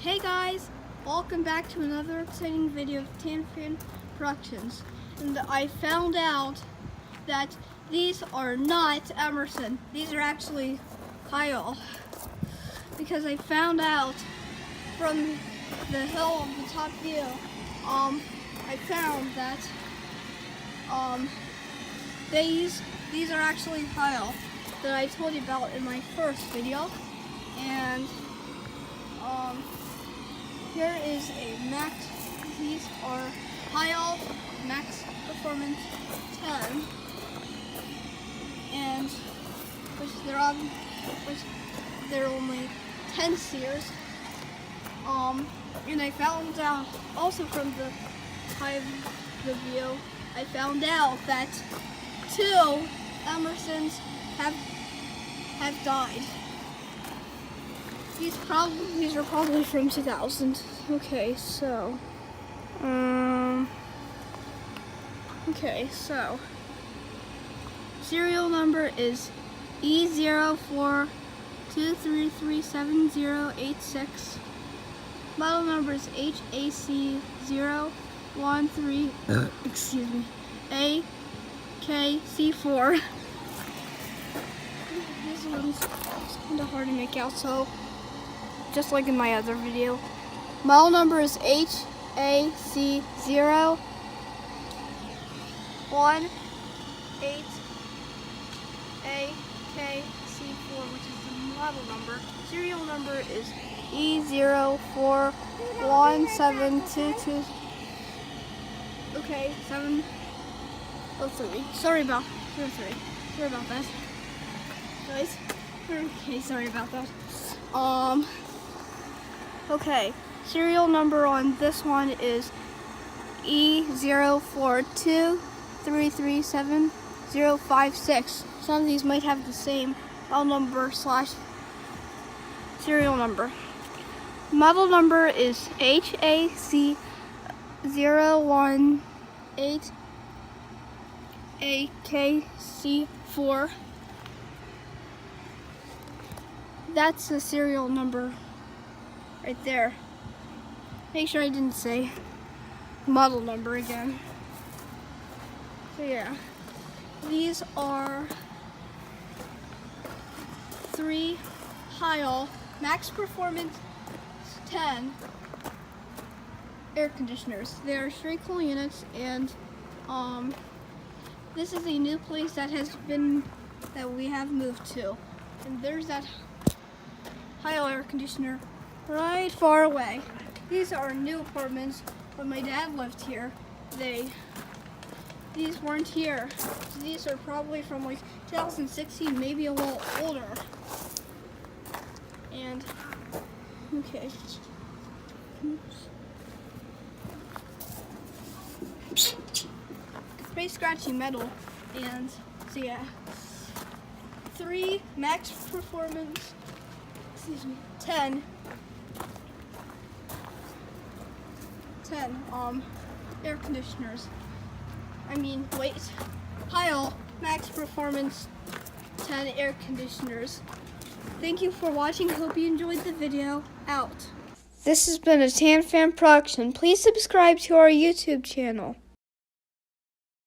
Hey guys, welcome back to another exciting video of Tanfan Productions. And I found out that these are not Emerson. These are actually Heil. Because I found out from the hill of the top view, I found that these are actually Heil that I told you about in my first video. And here is a Max. These are Heil Max Preformence 10, and they're only 10 series. And I found out also from the high review, I found out that 2 Emersons have died. These are probably from 2000. Okay, so serial number is E0423378086. Model number is HAC 013 excuse me, AKC4. This one's kind of hard to make out, so just like in my other video. Model number is HAC 018 AKC4, which is the model number. Serial number is E041722. Okay, 703. Sorry about that, guys. Okay, sorry about that. Okay, serial number on this one is E0423378056. Some of these might have the same model number / serial number. Model number is HAC 018 AKC4. That's the serial number right there. Make sure I didn't say model number again. So yeah, these are 3 Heil Max Preformance 10 air conditioners. They are straight cool units, and this is a new place that we have moved to. And there's that Heil air conditioner right far away. These are new apartments. When my dad lived here, these weren't here. So these are probably from like 2016, maybe a little older. And okay. Oops. Pretty scratchy metal. And so yeah, 3 Max Preformance 10 air conditioners. Heil Max Preformance 10 air conditioners. Thank you for watching. Hope you enjoyed the video. Out. This has been a Tanfan production. Please subscribe to our YouTube channel.